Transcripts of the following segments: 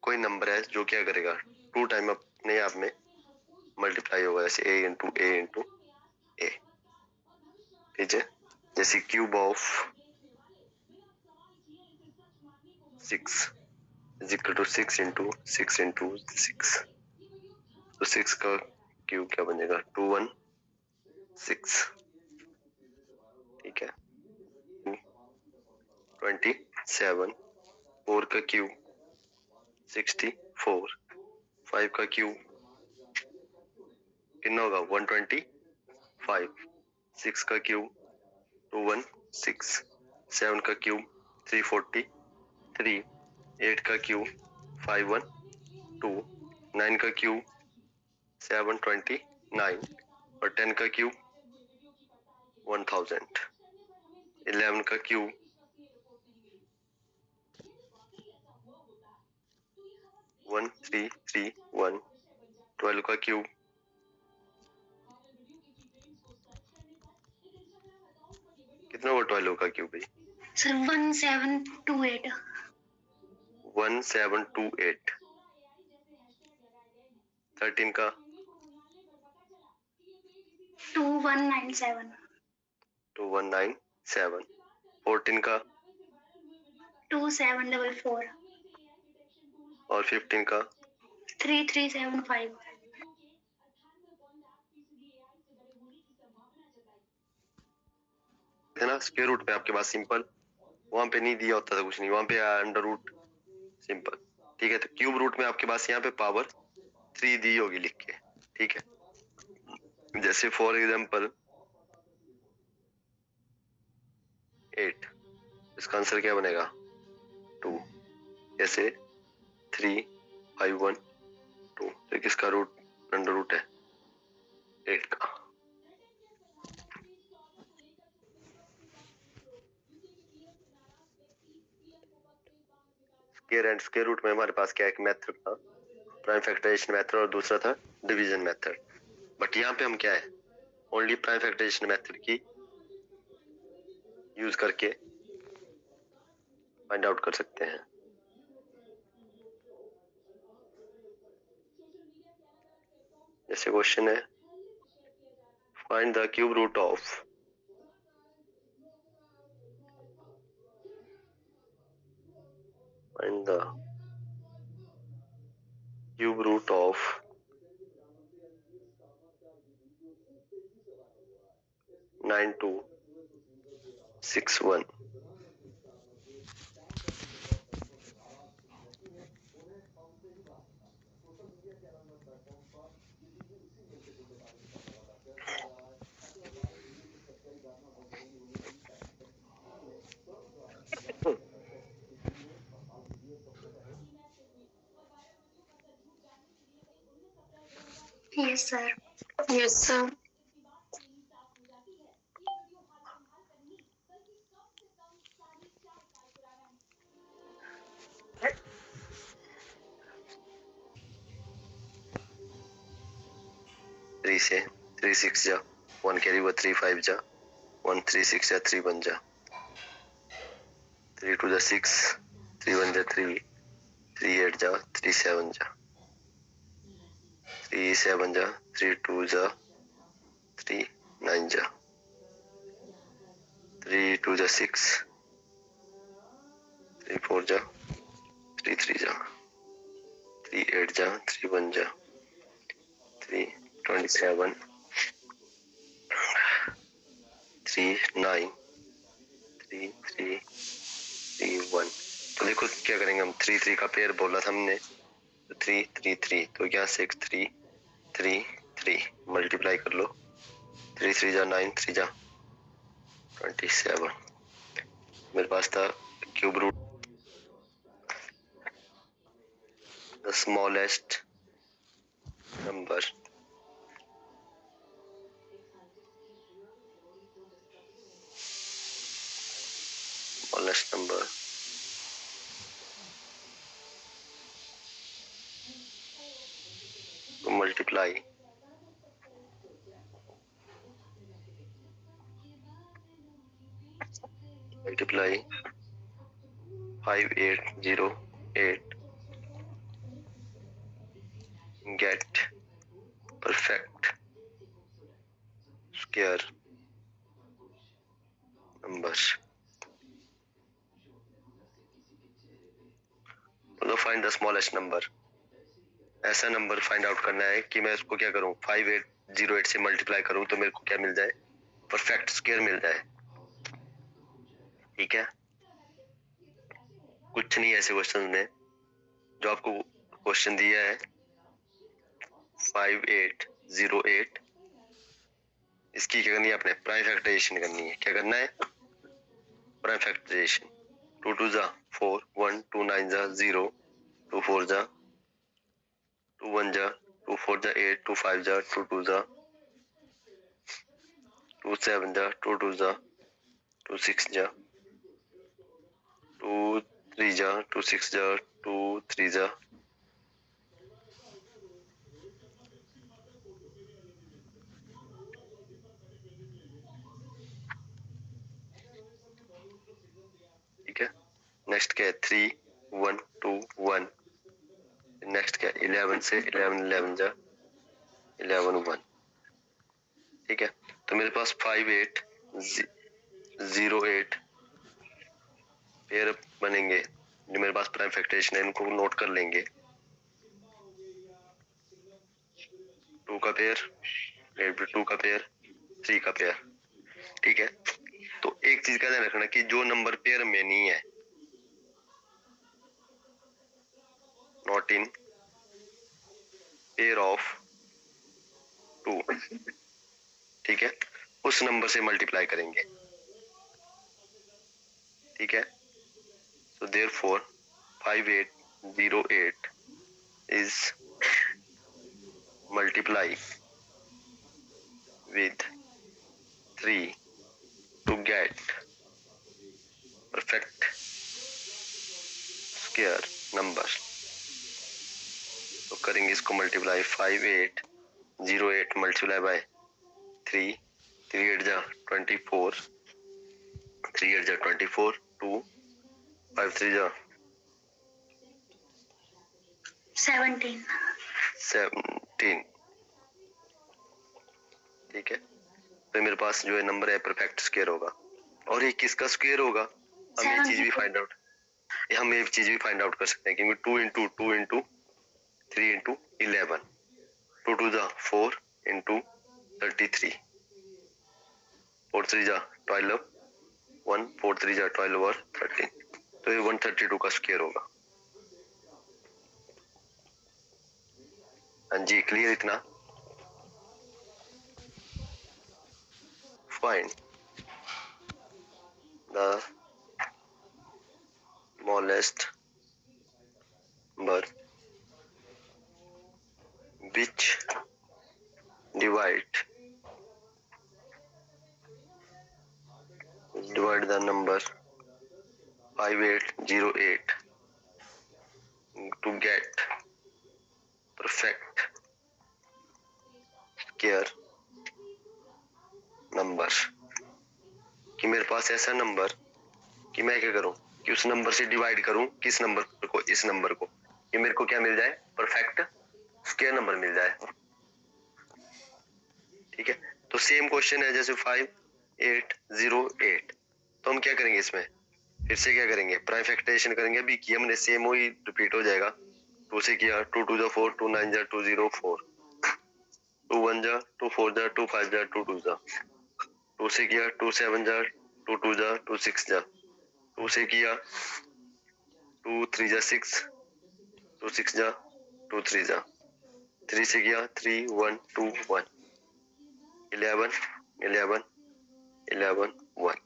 कोई नंबर है जो क्या करेगा, 2 टाइम अपने आप में मल्टीप्लाई होगा, जैसे a इंटू ए, ठीक है। जैसे cube of 6 is equal to 6 into 6 into 6, तो 6 का क्यूब क्या बनेगा, 216, ठीक है। 27, 4 का क्यूब 64, 5 का क्यूब कितना होगा 125, 6 का क्यूब 216, 7 का क्यूब 343, 8 का क्यूब 512, 9 का क्यूब 729 और 10 का क्यूब 1000, 11 का क्यूब 1331, 12 का क्यूब कितना होगा 12 का क्यूब भाई सर 1728, 1728, 13 का 2197, 2197, 14 का 2744 और 15 का 3375। है ना। स्क्वायर रूट पे आपके पास सिंपल, वहां पे नहीं दिया होता था कुछ नहीं, वहां पे अंडर रूट सिंपल, ठीक है। तो क्यूब रूट में आपके पास यहाँ पे पावर 3 दी होगी लिख के, ठीक है। जैसे फॉर एग्जाम्पल 8, इसका आंसर क्या बनेगा 2, जैसे 3512, तो किसका रूट अंडर रूट है 8 का। स्क्वायर एंड स्क्वायर रूट में हमारे पास क्या एक मेथड था, प्राइम फैक्टराइजेशन मेथड, और दूसरा था डिवीजन मेथड। बट यहाँ पे हम क्या है, ओनली प्राइम फैक्टराइजेशन मेथड की यूज करके फाइंड आउट कर सकते हैं। जैसे क्वेश्चन है, find the cube root of find the cube root of 9261। Yes sir. Yes sir. Three से 3 6 जा 1 कैरी हुआ 3 5 जा 1 3 6 जा 3 1 जा 3 2 जा 6 3 1 जा 3 3 8 जा 3 7 जा 3 7 जा 3 2 जा 3 9 जा 3 2 जा 6 3 4 जा 3 3 जा 3 8 जा 3 1 जा 3 27 3 9 3 3 3 1। तो देखो क्या करेंगे हम, 3 3 का पेयर बोला था हमने, 3 3 3, तो यहाँ से 3 3 3 मल्टीप्लाई कर लो, 3 3 जा 9 3 जा 27। मेरे पास था cube root the smallest number to multiply 5808 get perfect square number. मतलब find the smallest number. ऐसा नंबर फाइंड आउट करना है कि मैं उसको क्या करूं, 5808 से मल्टीप्लाई करूं तो मेरे को क्या मिल जाए, परफेक्ट स्क्वायर मिल जाए। ठीक है, कुछ नहीं ऐसे क्वेश्चन में जो आपको क्वेश्चन दिया है 5808, इसकी क्या करनी है, अपने प्राइम फैक्टराइजेशन करनी है। क्या करना है, प्राइम फैक्टराइजेशन। 2 2 जा 4, 1 2 9 जा 0, 2 4 जा 2 1 जा 2 4 जा 8, 2 5 जा 2 2 जा 2 7 जा 2 2 जा 2 6 जा 2 3 जा 2 6 जा 2 3 जा। ठीक है, नेक्स्ट क्या है 3 1 2 1। नेक्स्ट क्या 11 से 11 11 जा 11 1। ठीक है, तो मेरे पास 5808 पेयर बनेंगे जो मेरे पास प्राइम फैक्टराइजेशन है, इनको नोट कर लेंगे। 2 का पेयर, 2 का पेयर, 3 का पेयर। ठीक है, तो एक चीज का ध्यान रखना कि जो नंबर पेयर में नहीं है, नॉट इन पेयर ऑफ 2, ठीक है, उस नंबर से मल्टीप्लाई करेंगे। ठीक है, so therefore 5808 is multiply with 3 to get perfect square number। तो करेंगे इसको मल्टीप्लाई, 5808 मल्टीप्लाई बाय 3, 3 8 जा 24, 3 8 जा 24, 2 5 3 जा 17। ठीक है, तो मेरे पास जो है नंबर है परफेक्ट स्क्वायर होगा। और ये किसका स्क्वायर होगा, हम ये चीज भी फाइंड आउट, हम ये चीज भी फाइंड आउट कर सकते हैं क्योंकि 2 इंटू 2 इंटू 3 इंटू 11, 2 2 जा 4 इंटू 33, 4 3 जा 12, 1 4 3 जा 12 और 13, तो ये 132 का स्क्वायर होगा। हाँ जी, क्लियर इतना। Find the smallest number which divide the number 5808 to get perfect square number। कि मेरे पास ऐसा नंबर कि मैं क्या करूं कि उस नंबर से डिवाइड करूं, किस नंबर को, इस नंबर को, कि मेरे को क्या मिल जाए, परफेक्ट स्क्वायर नंबर मिल जाए। ठीक है, तो सेम क्वेश्चन है जैसे 5808, तो हम क्या करेंगे इसमें, फिर से क्या करेंगे, प्राइम फैक्टराइजेशन करेंगे। अभी किया हमने सेम, वही रिपीट हो जाएगा। 2 से किया 2 2 जा 4, 2 9 जा 2 0 4, 2 1 जा 2 4 जा 2 5 जा 2 2 जा, 2 से किया 2 7 जा 2 2 जा 2 6 जा, 2 से किया 2 3 जा 6, 2 6 जा 2 3 जा, 3 से किया 3 1 2 1, 11 11 11 1।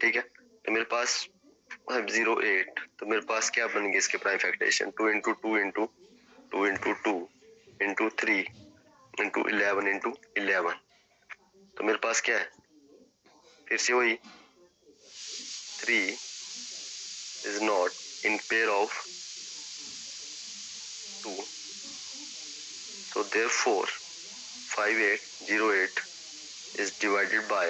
ठीक है, तो मेरे पास 08, तो मेरे पास क्या बनेंगे इसके prime factorisation, 2 into 2 into 2 into 2 into 3 into 11 into 11। तो मेरे पास क्या है, फिर से वही 3 is not in pair of 2, so therefore 5808 is divided by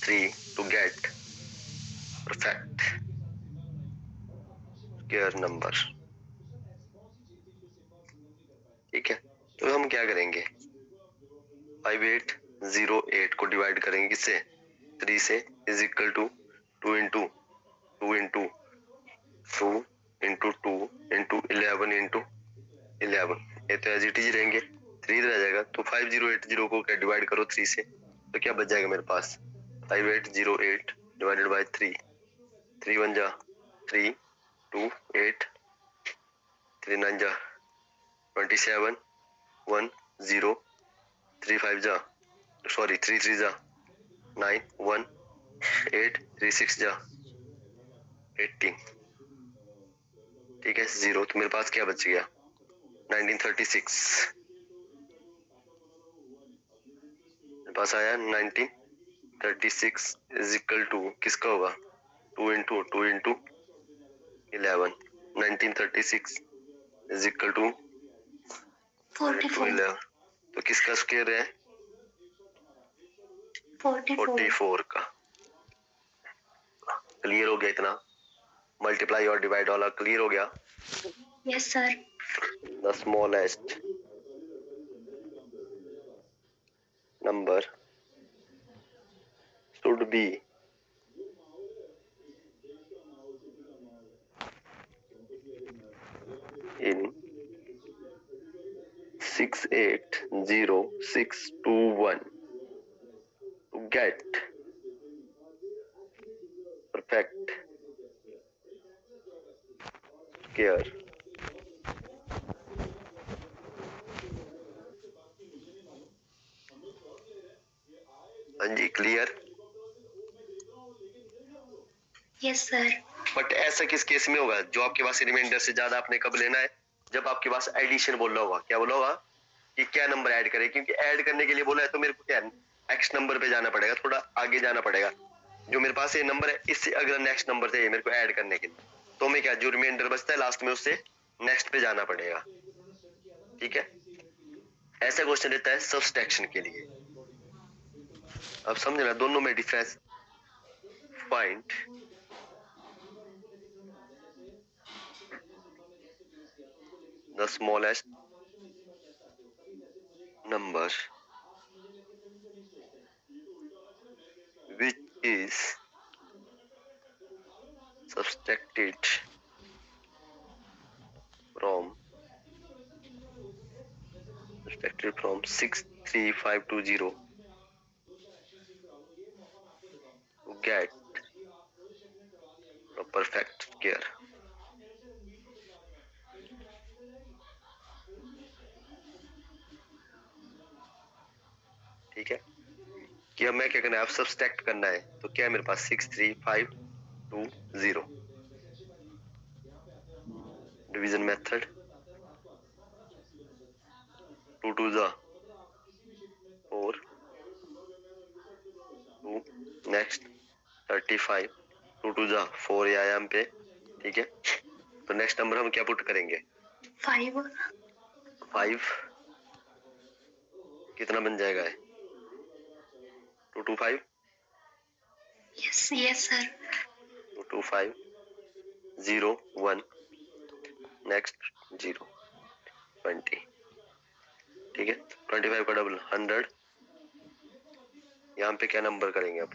3 to get perfect square number. ठीक है, तो हम क्या करेंगे, 5808 को डिवाइड करेंगे किससे, 3 से, is equal to 2 into 2 into 2 into 2 into 11 into 11, ये तो एज इट इज रहेंगे, 3 रह जाएगा। तो 5080 को क्या डिवाइड करो 3 से, तो क्या बच जाएगा मेरे पास, 5808 डिवाइडेड बाई 3, 3 1 जा 3, 2 8, 3 9 जा 27, 1 0, 3 5 जा, सॉरी 3 3 जा 9, 1 8, 3 6 जा 18, ठीक है 0। तो मेरे पास क्या बच गया, 1936, मेरे पास आया 1936 इज इक्वल टू किसका होगा, 2 into 2 into 11, 1936 is equal to 44 तो किसका स्क्वायर है, 44 का। क्लियर हो गया इतना, मल्टीप्लाई और डिवाइड वाला क्लियर हो गया। Yes sir. The smallest number should be in 680621 to get perfect square हाँ जी क्लियर। Yes sir. बट ऐसा किस केस में होगा, जो आपके पास रिमाइंडर से ज्यादा आपने कब लेना है, जब आपके पास एडिशन बोला होगा। क्या बोला होगा कि क्या नंबर ऐड करें, क्योंकि ऐड करने के लिए बोला है तो मेरे को क्या नेक्स्ट नंबर पे जाना पड़ेगा, थोड़ा आगे जाना पड़ेगा। जो मेरे पास ये नंबर है इससे अगला नेक्स्ट नंबर से मेरे को ऐड करने के लिए, तो मैं क्या जो रिमाइंडर बचता है लास्ट में उससे नेक्स्ट पे जाना पड़ेगा। ठीक है, ऐसा क्वेश्चन रहता है सब्सट्रैक्शन के लिए। अब समझना दोनों में difference. Find the smallest number which is subtracted from 63520 to get a perfect square। ठीक है, कि अब मैं क्या करना है, अब सब्सट्रैक्ट करना है, तो क्या है मेरे पास 63520 डिवीजन मेथड, 2 2 जा 4, 2 नेक्स्ट 35, 2 2 जा 4 ये आया यहाँ पे। ठीक है, तो नेक्स्ट नंबर हम क्या पुट करेंगे, 5 कितना बन जाएगा है, 225, यस यस सर। 225 0 1 नेक्स्ट 0 20। ठीक है, 25 का डबल 100, यहाँ पे क्या नंबर करेंगे आप,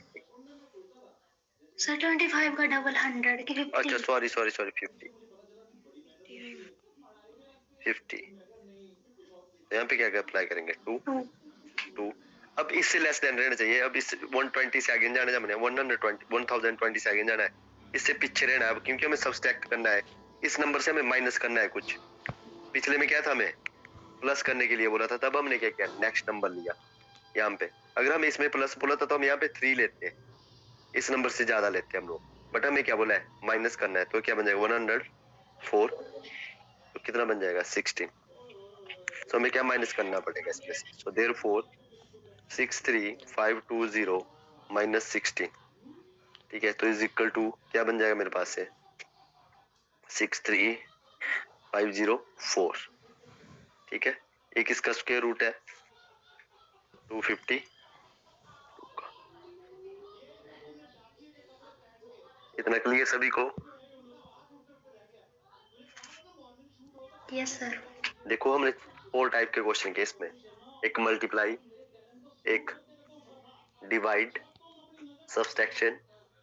सर 25 का डबल 100 की 50। अच्छा सॉरी 50, यहाँ पे क्या अप्लाई करेंगे 2 2। अब इससे लेस देन रहना चाहिए, अब इस 120 से आगे जाना है, 1020 से आगे जाना है, इससे पीछे रहना है अब, क्योंकि हमें सब्सट्रैक्ट करना है, इस नंबर से हमें माइनस करना है कुछ। पिछले में क्या था, हमें प्लस करने के लिए बोला था, तब हमने क्या किया, नेक्स्ट नंबर लिया यहाँ पे। अगर हम इसमें प्लस बोला था तो हम यहाँ पे 3 लेते हैं, इस नंबर से ज्यादा लेते हैं हम लोग, बट हमें क्या बोला है माइनस करना है, तो क्या बन जाएगा 104, तो कितना बन जाएगा 16। तो हमें क्या माइनस करना पड़ेगा इसमें से, सो देयरफॉर 63520 माइनस 16। ठीक है, तो इज इक्वल टू क्या बन जाएगा मेरे पास से 63504। ठीक है, एक इसका स्क्वायर रूट है 250 का। इतना क्लियर सभी को। Yes sir. देखो हमने 4 टाइप के क्वेश्चन के इसमें, एक मल्टीप्लाई, एक डिवाइड, सब्सट्रैक्शन,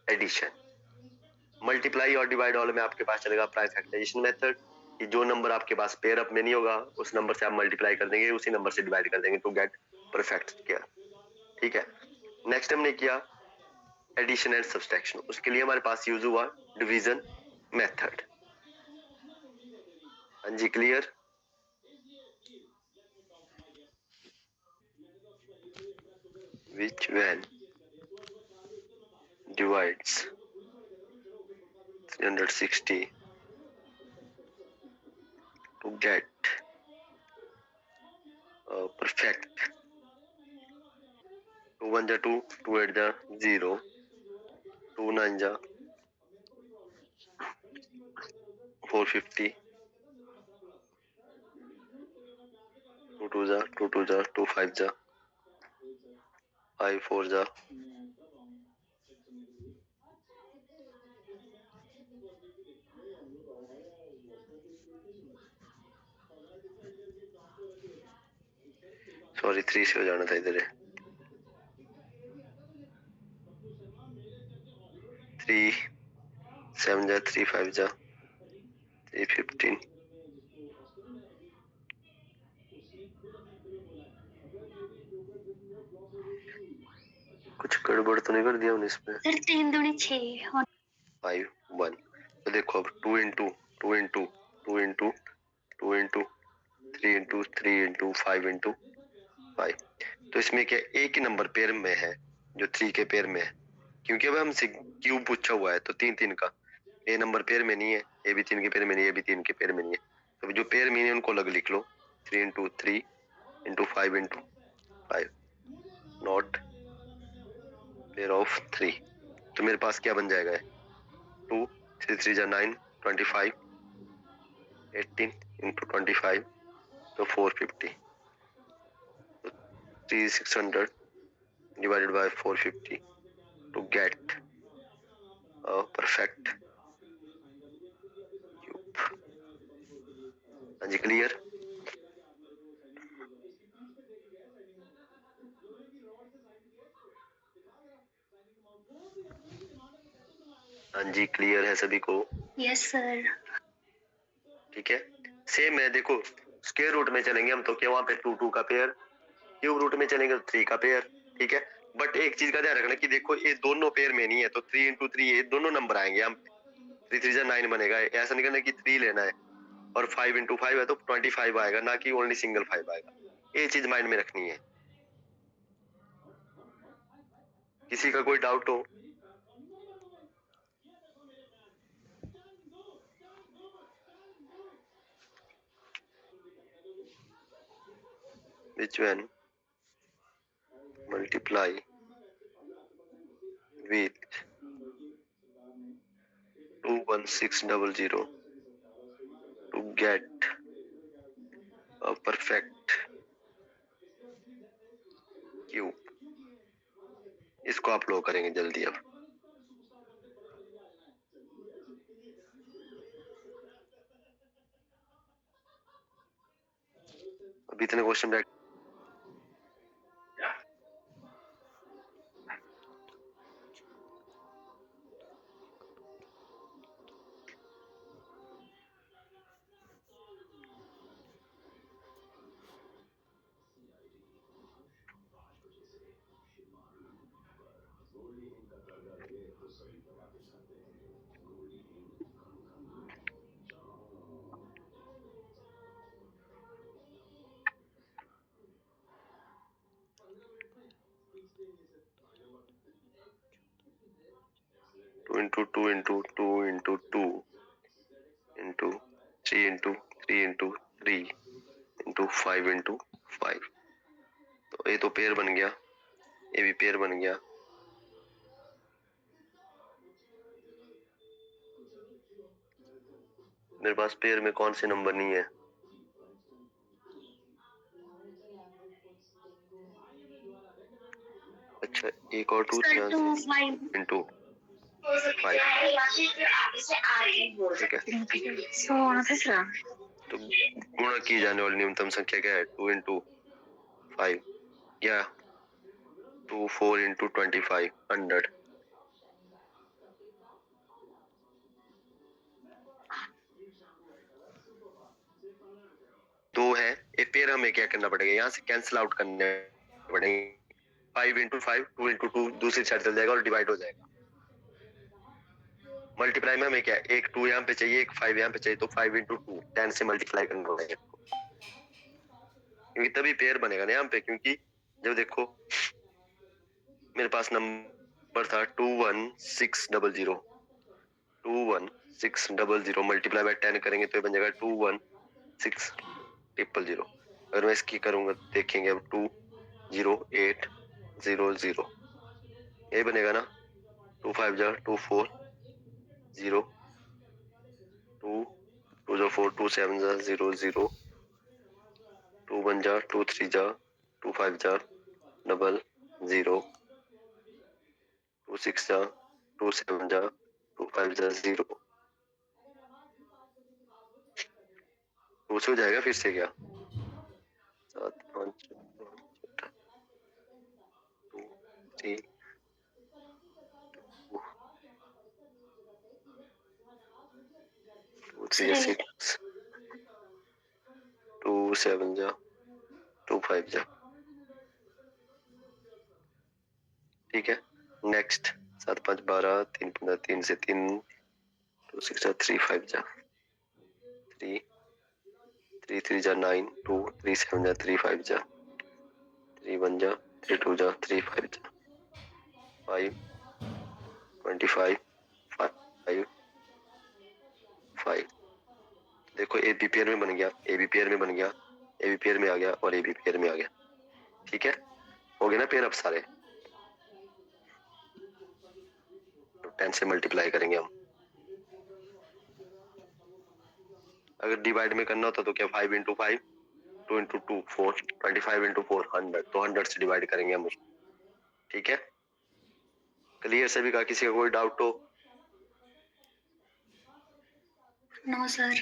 एडिशन। मल्टीप्लाई और डिवाइड वाले में आपके पास चलेगा प्राइम फैक्टराइजेशन मेथड, कि जो नंबर आपके पास पेयर अप में नहीं होगा उस नंबर से आप मल्टीप्लाई कर देंगे, उसी नंबर से डिवाइड कर देंगे टू गेट परफेक्ट स्क्वायर। ठीक है। नेक्स्ट हमने किया एडिशन एंड सब्सट्रैक्शन, उसके लिए हमारे पास यूज हुआ डिवीजन मेथड। हाँ जी clear. Which when divides 360 to get perfect, 2 1 जा 2, 2 8 जा 0, 2 9 जा 450, 2 2 जा 2 2 जा 2 5 जा 5 4 जा 3 से हो जाना था इधर, 3 7 जा 3 5 जा 3 15, कुछ गड़बड़ तो नहीं कर दिया हमने इसमें? सर 3 दूनी 6 5 1। तो देखो अब 2 into 2 into 2 into 2 into 3 into 3 into 5 into 5। तो इसमें क्या एक ही नंबर पेयर में है जो 3 के पेयर में है, क्योंकि अब हमसे क्यूब पूछा हुआ है तो 3 3 का, ए नंबर पेयर में नहीं है, ए भी 3 के पेयर में नहीं है, ए भी 3 के पेयर में नहीं है, तो जो पेयर में नहीं है उनको अलग लिख लो, 3 into 3 into 5 into 5 not pair of 3। तो मेरे पास क्या बन जाएगा, 2 3 3 जा 9 25 18 इंटू 25 तो 450, तो 3600 divided by 450 to get a perfect cube। हाँ जी क्लियर। हाँ जी क्लियर है सभी को। Yes sir. ठीक है। सेम है, देखो स्क्वायर रूट में चलेंगे हम तो क्या वहां पे 2 2 का पेयर, क्यूब रूट में चलेंगे तो 3 का पेयर। ठीक है। बट एक चीज का ध्यान रखना कि देखो ये दोनों पेयर में नहीं है, तो 3 इंटू 3 ये दोनों नंबर आएंगे, हम 3 3 जा 9 बनेगा, ऐसा नहीं करना कि 3 लेना है और 5 इंटू 5 है तो 25 आएगा, ना कि ओनली सिंगल 5 आएगा। ये चीज माइंड में रखनी है। किसी का कोई डाउट हो? Which when multiply with 21600 to get a perfect cube। इसको आप लोग करेंगे जल्दी। अब अभी इतने question 2 into 2 into 2 into 2 into 3 into 3 into 3 into 5 into 5। तो ये तो पेयर बन गया, ये भी पेयर बन गया। मेरे पास पेयर में कौन से नंबर नहीं है? अच्छा एक और 2 इंटू 5। ठीक है। तो गुणा की जाने वाली न्यूनतम संख्या क्या है? 2 इंटू 5 या 2 4 इंटू 25 100। दो है, एक पेयर हमें क्या करना पड़ेगा, यहाँ से कैंसिल आउट करने पड़ेंगे। 5 इंटू 5 2 इंटू 2 दूसरी साइड चल जाएगा और डिवाइड हो जाएगा। मल्टीप्लाई में हमें क्या, एक 2 यहाँ पे चाहिए, एक 5 यहाँ पे चाहिए, तो 5 इंटू 2 10 से मल्टीप्लाई करना पड़ेगा, क्योंकि तभी पेयर बनेगा ना यहाँ पे। क्योंकि जब देखो मेरे पास नंबर था 21600, 21600 मल्टीप्लाई बाय 10 करेंगे तो ये बन जाएगा 21600। अगर मैं इसकी करूंगा देखेंगे अब 20800, ये बनेगा ना 2 5 जा 2 4 0 2 2 जा 4 2 7 जा 0 0 2 1 जा 2 3 जा 2 5 जा 0 0 2 6 जा 2 7 जा 2 5 जा 0। टू से हो जाएगा फिर से क्या, 7 5 2 3 2 3 सर 6 2 7 जा 2 5 जा। ठीक है, नेक्स्ट 7 5 12 3 15 3 से 3 2 6 जा 3 5 जा 3 3 3 जा 9 2 3 7 जा 3 5 जा 3 1 जा 3 2 जा 3 5 जा 5 25 5 5। देखो ए बी पेयर में बन गया, ए बी पेयर में बन गया, ए बी पेयर में आ गया और ए बी पेयर में आ गया। ठीक है, हो गए ना पेयर अब सारे। तो 10 से मल्टीप्लाई करेंगे हम। अगर डिवाइड में करना होता तो क्या 5 इंटू 5 2 इंटू 2 4 25 इंटू 4 100, तो 100 से डिवाइड करेंगे हम उसको। ठीक है, क्लियर सभी का? किसी का कोई डाउट हो? No sir.